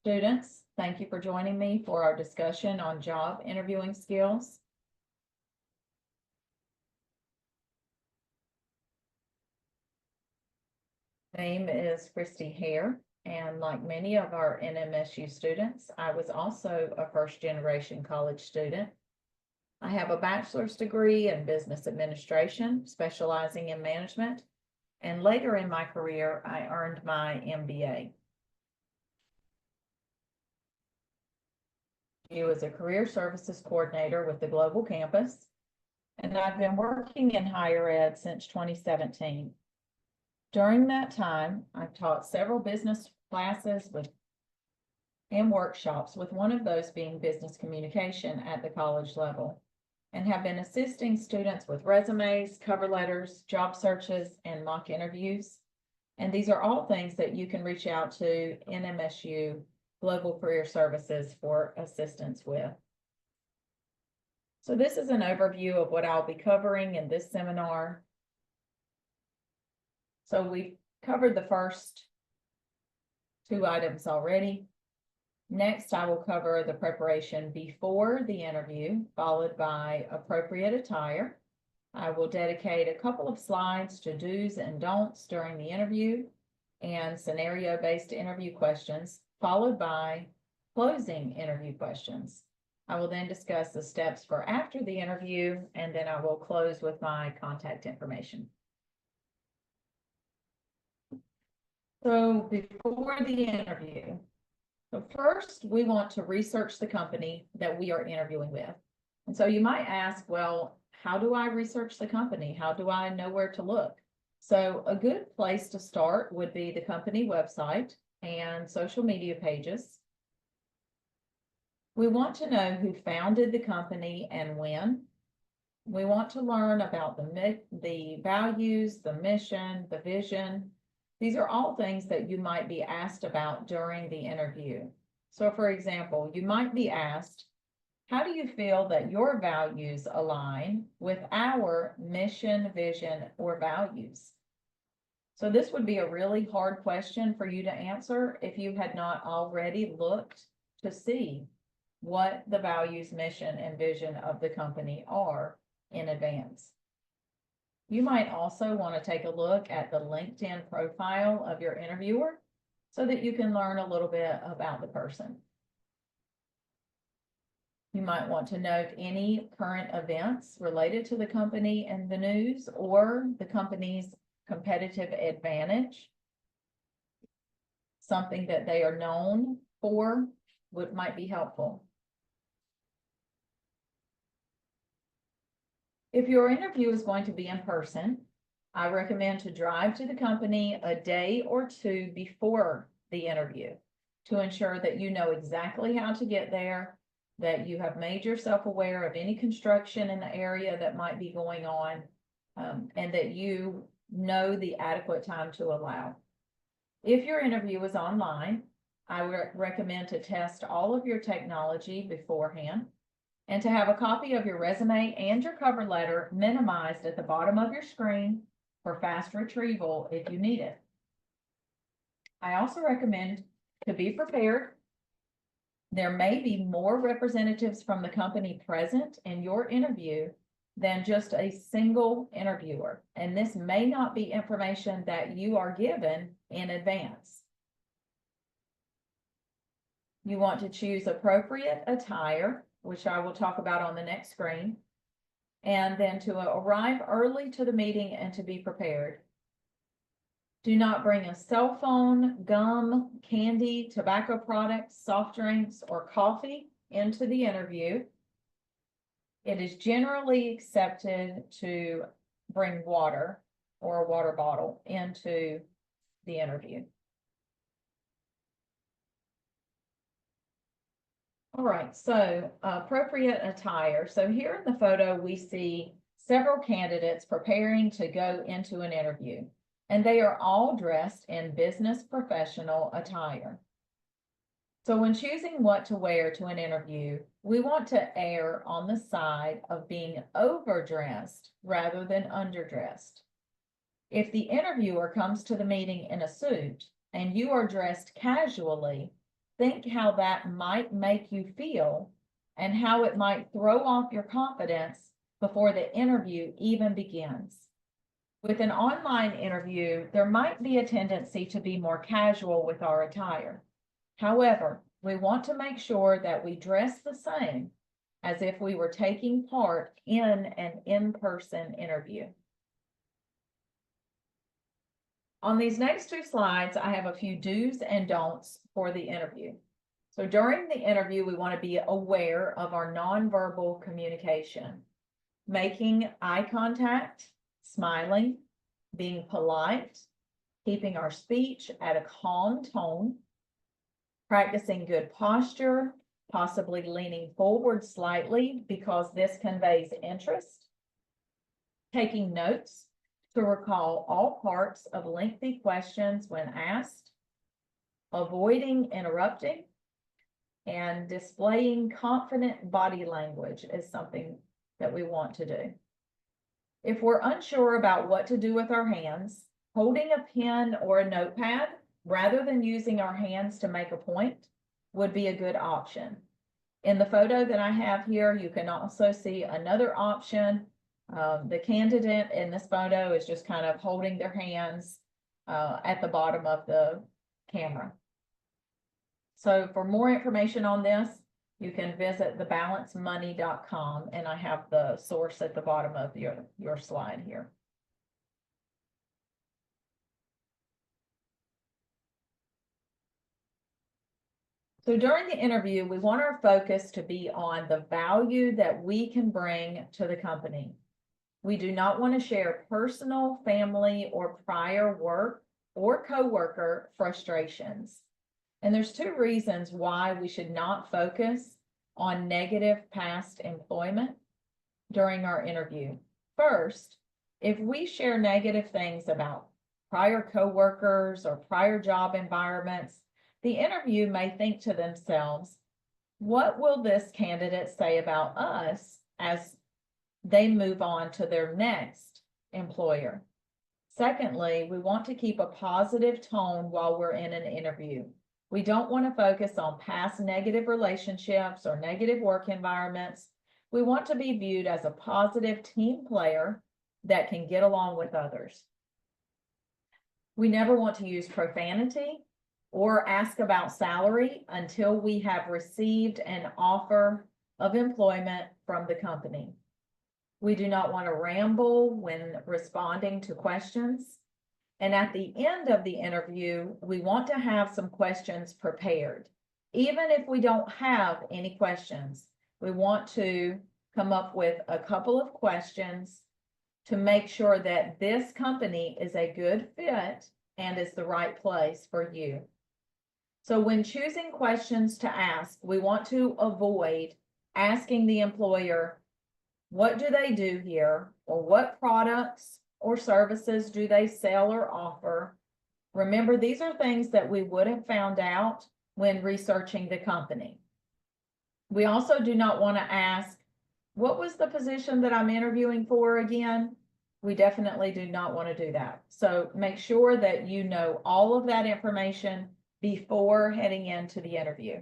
Students, thank you for joining me for our discussion on job interviewing skills. My name is Christy Hare, and like many of our NMSU students, I was also a first-generation college student. I have a bachelor's degree in business administration, specializing in management, and later in my career, I earned my MBA. I was a career services coordinator with the Global Campus, and I've been working in higher ed since 2017. During that time, I've taught several business classes and workshops, with one of those being business communication at the college level, and have been assisting students with resumes, cover letters, job searches, and mock interviews. And these are all things that you can reach out to NMSU Global Career Services for assistance with. So this is an overview of what I'll be covering in this seminar. So we've covered the first two items already. Next, I will cover the preparation before the interview, followed by appropriate attire. I will dedicate a couple of slides to do's and don'ts during the interview and scenario-based interview questions, followed by closing interview questions. I will then discuss the steps for after the interview, and then I will close with my contact information. So before the interview, so first we want to research the company that we are interviewing with. And so you might ask, well, how do I research the company? How do I know where to look? So a good place to start would be the company website and social media pages. We want to know who founded the company and when. We want to learn about the values, the mission, the vision. These are all things that you might be asked about during the interview. So for example, you might be asked, how do you feel that your values align with our mission, vision, or values? So this would be a really hard question for you to answer if you had not already looked to see what the values, mission, and vision of the company are in advance. You might also want to take a look at the LinkedIn profile of your interviewer so that you can learn a little bit about the person. You might want to note any current events related to the company in the news or the company's competitive advantage. Something that they are known for might be helpful. If your interview is going to be in person, I recommend to drive to the company a day or two before the interview to ensure that you know exactly how to get there, that you have made yourself aware of any construction in the area that might be going on, and that you know the adequate time to allow. If your interview is online, I would recommend to test all of your technology beforehand, and to have a copy of your resume and your cover letter minimized at the bottom of your screen for fast retrieval if you need it. I also recommend to be prepared. There may be more representatives from the company present in your interview than just a single interviewer, and this may not be information that you are given in advance. You want to choose appropriate attire, which I will talk about on the next screen, and then to arrive early to the meeting and to be prepared. Do not bring a cell phone, gum, candy, tobacco products, soft drinks, or coffee into the interview. It is generally accepted to bring water or a water bottle into the interview. All right, so appropriate attire. So here in the photo, we see several candidates preparing to go into an interview, and they are all dressed in business professional attire. So when choosing what to wear to an interview, we want to err on the side of being overdressed rather than underdressed. If the interviewer comes to the meeting in a suit and you are dressed casually, think how that might make you feel and how it might throw off your confidence before the interview even begins. With an online interview, there might be a tendency to be more casual with our attire. However, we want to make sure that we dress the same as if we were taking part in an in-person interview. On these next two slides, I have a few do's and don'ts for the interview. So during the interview, we want to be aware of our nonverbal communication, making eye contact, smiling, being polite, keeping our speech at a calm tone, practicing good posture, possibly leaning forward slightly because this conveys interest, taking notes to recall all parts of lengthy questions when asked, avoiding interrupting, and displaying confident body language is something that we want to do. If we're unsure about what to do with our hands, holding a pen or a notepad rather than using our hands to make a point would be a good option. In the photo that I have here, you can also see another option. The candidate in this photo is just kind of holding their hands at the bottom of the camera. So for more information on this, you can visit thebalancemoney.com, and I have the source at the bottom of your slide here. So during the interview, we want our focus to be on the value that we can bring to the company. We do not want to share personal, family, or prior work or coworker frustrations. And there's two reasons why we should not focus on negative past employment during our interview. First, if we share negative things about prior coworkers or prior job environments, the interview may think to themselves, what will this candidate say about us as they move on to their next employer? Secondly, we want to keep a positive tone while we're in an interview. We don't want to focus on past negative relationships or negative work environments. We want to be viewed as a positive team player that can get along with others. We never want to use profanity or ask about salary until we have received an offer of employment from the company. We do not want to ramble when responding to questions. And at the end of the interview, we want to have some questions prepared. Even if we don't have any questions, we want to come up with a couple of questions to make sure that this company is a good fit and is the right place for you. So when choosing questions to ask, we want to avoid asking the employer, what do they do here? Or what products or services do they sell or offer? Remember, these are things that we would have found out when researching the company. We also do not want to ask, what was the position that I'm interviewing for again? We definitely do not want to do that. So make sure that you know all of that information before heading into the interview.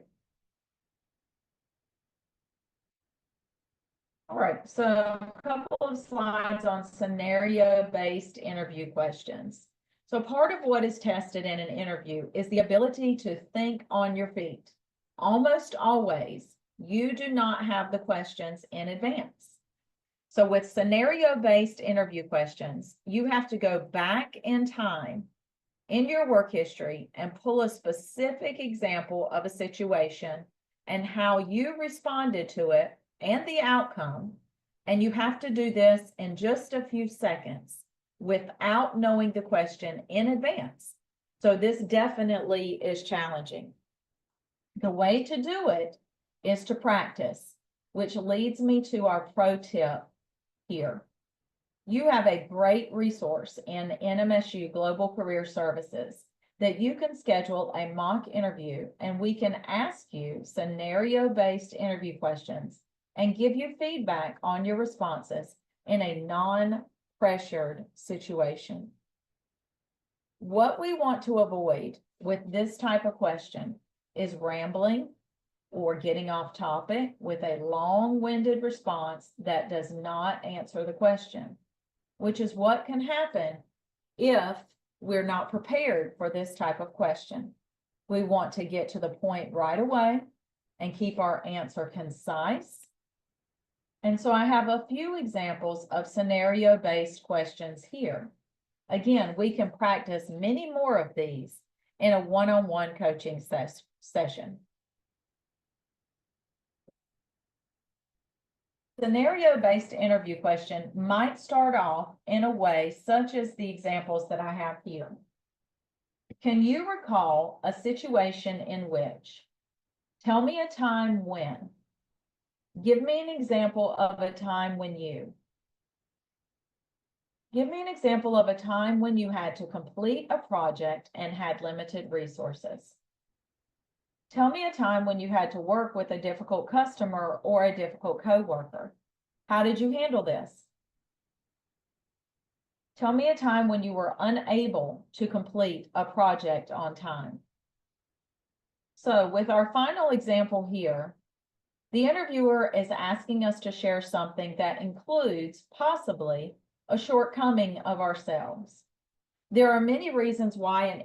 All right, so a couple of slides on scenario-based interview questions. So part of what is tested in an interview is the ability to think on your feet. Almost always, you do not have the questions in advance. So with scenario-based interview questions, you have to go back in time in your work history and pull a specific example of a situation and how you responded to it and the outcome, and you have to do this in just a few seconds without knowing the question in advance. So this definitely is challenging. The way to do it is to practice, which leads me to our pro tip here. You have a great resource in NMSU Global Career Services that you can schedule a mock interview, and we can ask you scenario-based interview questions and give you feedback on your responses in a non-pressured situation. What we want to avoid with this type of question is rambling or getting off topic with a long-winded response that does not answer the question, which is what can happen if we're not prepared for this type of question. We want to get to the point right away and keep our answer concise. And so I have a few examples of scenario-based questions here. Again, we can practice many more of these in a one-on-one coaching session. Scenario-based interview question might start off in a way such as the examples that I have here. Can you recall a situation in which? Tell me a time when. Give me an example of a time when you. Give me an example of a time when you had to complete a project and had limited resources. Tell me a time when you had to work with a difficult customer or a difficult coworker. How did you handle this? Tell me a time when you were unable to complete a project on time. So with our final example here, the interviewer is asking us to share something that includes possibly a shortcoming of ourselves. There are many reasons why an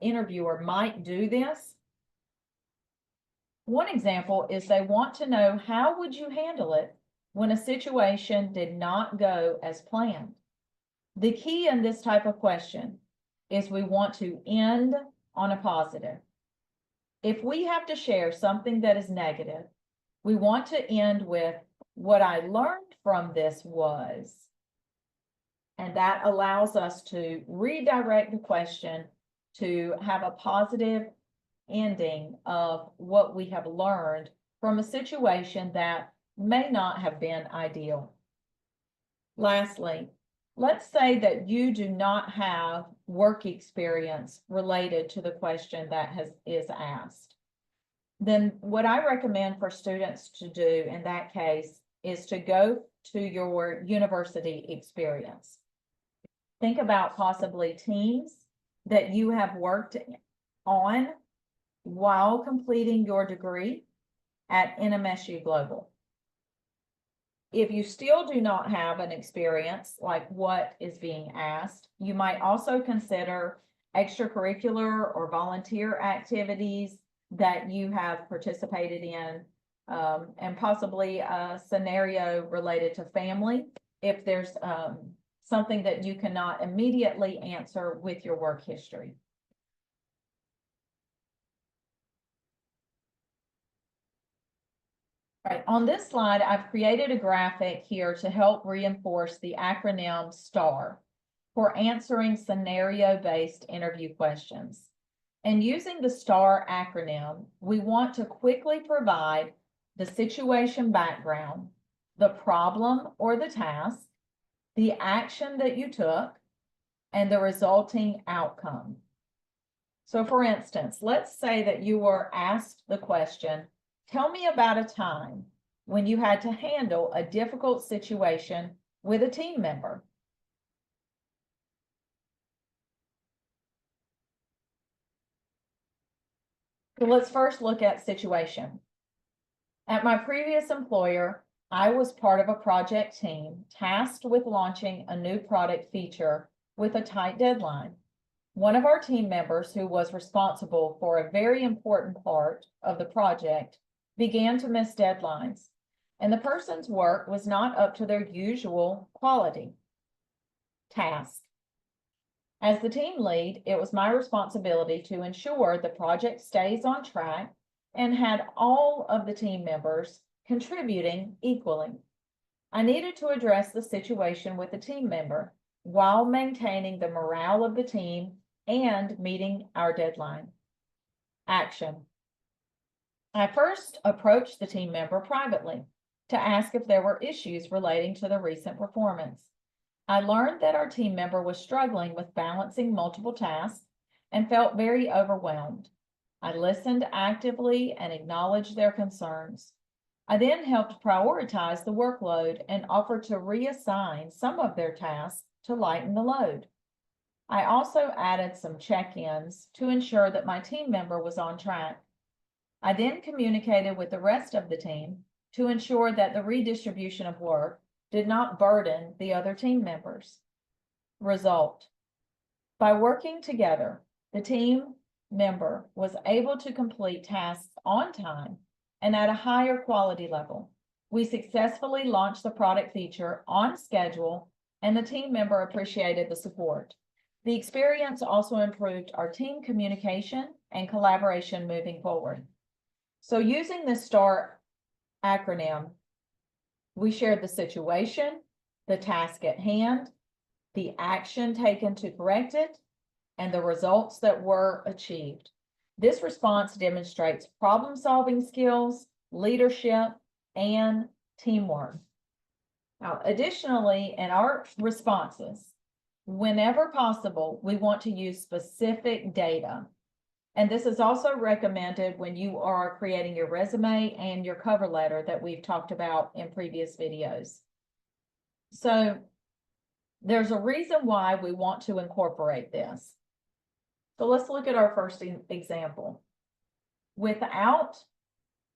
interviewer might do this. One example is they want to know, how would you handle it when a situation did not go as planned? The key in this type of question is we want to end on a positive. If we have to share something that is negative, we want to end with, what I learned from this was, and that allows us to redirect the question to have a positive ending of what we have learned from a situation that may not have been ideal. Lastly, let's say that you do not have work experience related to the question that is asked. Then what I recommend for students to do in that case is to go to your university experience. Think about possibly teams that you have worked on while completing your degree at NMSU Global. If you still do not have an experience like what is being asked, you might also consider extracurricular or volunteer activities that you have participated in, and possibly a scenario related to family if there's something that you cannot immediately answer with your work history. All right, on this slide, I've created a graphic here to help reinforce the acronym STAR for answering scenario-based interview questions. And using the STAR acronym, we want to quickly provide the situation background, the problem or the task, the action that you took, and the resulting outcome. So for instance, let's say that you were asked the question, tell me about a time when you had to handle a difficult situation with a team member. So let's first look at situation. At my previous employer, I was part of a project team tasked with launching a new product feature with a tight deadline. One of our team members, who was responsible for a very important part of the project, began to miss deadlines, and the person's work was not up to their usual quality task. As the team lead, it was my responsibility to ensure the project stays on track and had all of the team members contributing equally. I needed to address the situation with the team member while maintaining the morale of the team and meeting our deadline. Action. I first approached the team member privately to ask if there were issues relating to the recent performance. I learned that our team member was struggling with balancing multiple tasks and felt very overwhelmed. I listened actively and acknowledged their concerns. I then helped prioritize the workload and offered to reassign some of their tasks to lighten the load. I also added some check-ins to ensure that my team member was on track. I then communicated with the rest of the team to ensure that the redistribution of work did not burden the other team members. Result: by working together, the team member was able to complete tasks on time and at a higher quality level. We successfully launched the product feature on schedule, and the team member appreciated the support. The experience also improved our team communication and collaboration moving forward. So using the STAR acronym, we shared the situation, the task at hand, the action taken to correct it, and the results that were achieved. This response demonstrates problem-solving skills, leadership, and teamwork. Now, additionally, in our responses, whenever possible, we want to use specific data. And this is also recommended when you are creating your resume and your cover letter that we've talked about in previous videos. So there's a reason why we want to incorporate this. So let's look at our first example. Without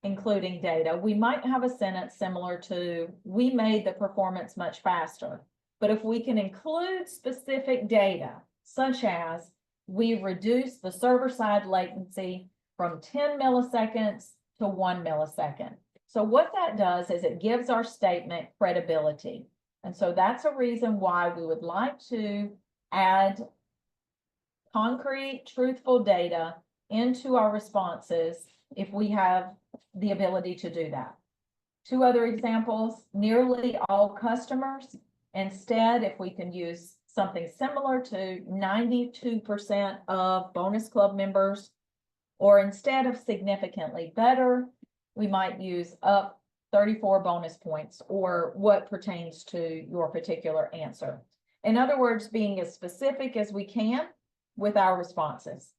including data, we might have a sentence similar to, we made the performance much faster. But if we can include specific data, such as we reduced the server-side latency from 10 milliseconds to 1 millisecond. So what that does is it gives our statement credibility. And so that's a reason why we would like to add concrete, truthful data into our responses if we have the ability to do that. Two other examples: nearly all customers. Instead, if we can use something similar to 92% of bonus club members, or instead of significantly better, we might use up 34 bonus points, or what pertains to your particular answer. In other words, being as specific as we can with our responses.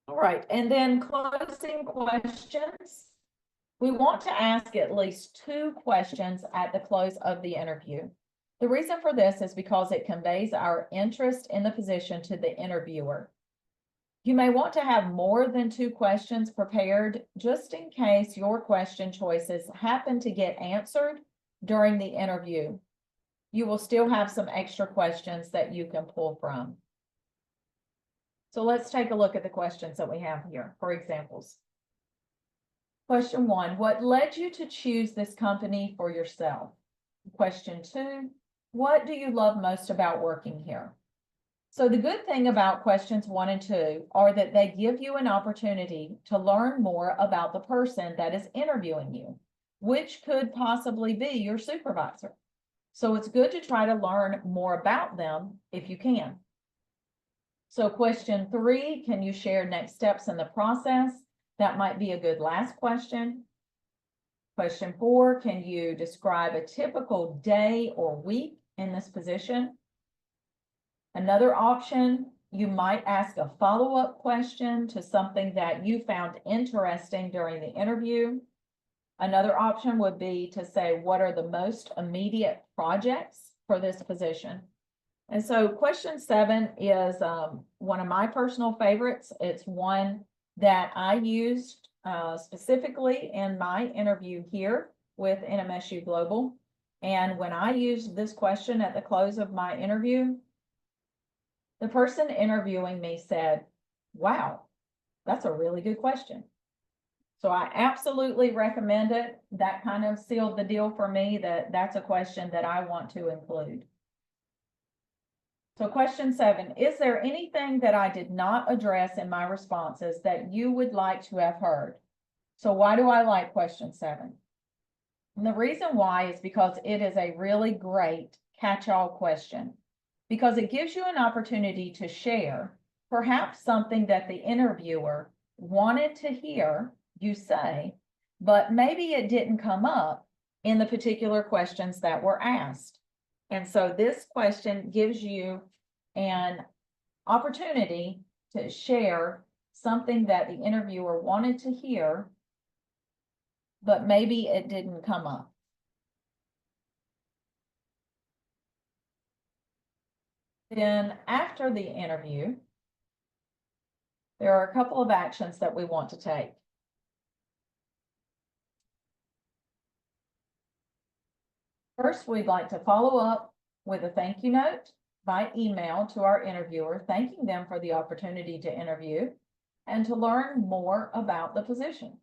All right, and then closing questions. We want to ask at least 2 questions at the close of the interview. The reason for this is because it conveys our interest in the position to the interviewer. You may want to have more than 2 questions prepared just in case your question choices happen to get answered during the interview. You will still have some extra questions that you can pull from. So let's take a look at the questions that we have here for examples. Question 1, what led you to choose this company for yourself? Question 2, what do you love most about working here? So the good thing about questions 1 and 2 are that they give you an opportunity to learn more about the person that is interviewing you, which could possibly be your supervisor. So it's good to try to learn more about them if you can. So question 3, can you share next steps in the process? That might be a good last question. Question 4, can you describe a typical day or week in this position? Another option, you might ask a follow-up question to something that you found interesting during the interview. Another option would be to say, what are the most immediate projects for this position? And so question 7 is one of my personal favorites. It's one that I used specifically in my interview here with NMSU Global. And when I used this question at the close of my interview, the person interviewing me said, wow, that's a really good question. So I absolutely recommend it. That kind of sealed the deal for me that that's a question that I want to include. So question 7, is there anything that I did not address in my responses that you would like to have heard? So why do I like question 7? And the reason why is because it is a really great catch-all question, because it gives you an opportunity to share perhaps something that the interviewer wanted to hear you say, but maybe it didn't come up in the particular questions that were asked. And so this question gives you an opportunity to share something that the interviewer wanted to hear, but maybe it didn't come up. Then after the interview, there are a couple of actions that we want to take. First, we'd like to follow up with a thank you note by email to our interviewer, thanking them for the opportunity to interview and to learn more about the position.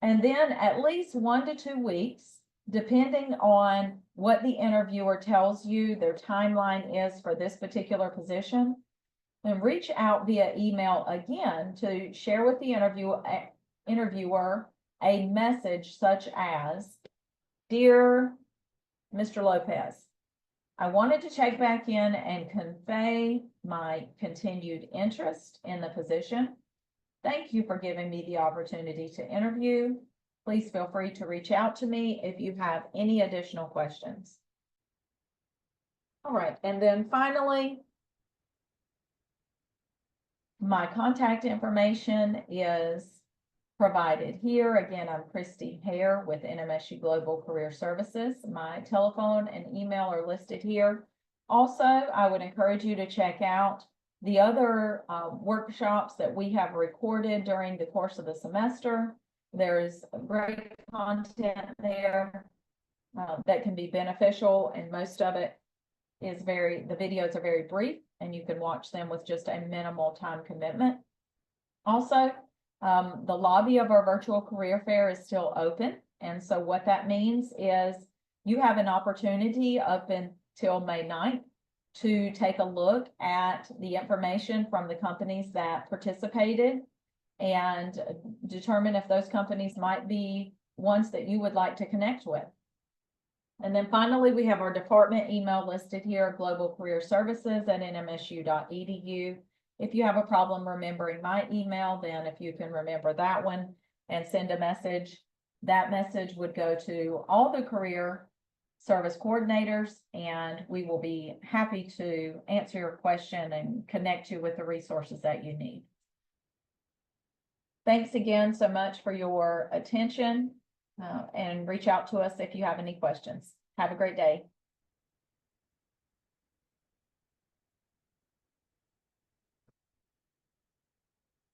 And then at least 1 to 2 weeks, depending on what the interviewer tells you their timeline is for this particular position, then reach out via email again to share with the interviewer a message such as, "Dear Mr. Lopez, I wanted to check back in and convey my continued interest in the position. Thank you for giving me the opportunity to interview. Please feel free to reach out to me if you have any additional questions." All right, and then finally, my contact information is provided here. Again, I'm Christy Hare with NMSU Global Career Services. My telephone and email are listed here. Also, I would encourage you to check out the other workshops that we have recorded during the course of the semester. There's great content there that can be beneficial, and most of it is the videos are very brief and you can watch them with just a minimal time commitment. Also, the lobby of our virtual career fair is still open. And so what that means is you have an opportunity up until May 9th to take a look at the information from the companies that participated and determine if those companies might be ones that you would like to connect with. And then finally, we have our department email listed here, globalcareerservices@nmsu.edu. If you have a problem remembering my email, then if you can remember that one and send a message, that message would go to all the career service coordinators, and we will be happy to answer your question and connect you with the resources that you need. Thanks again so much for your attention, and reach out to us if you have any questions. Have a great day.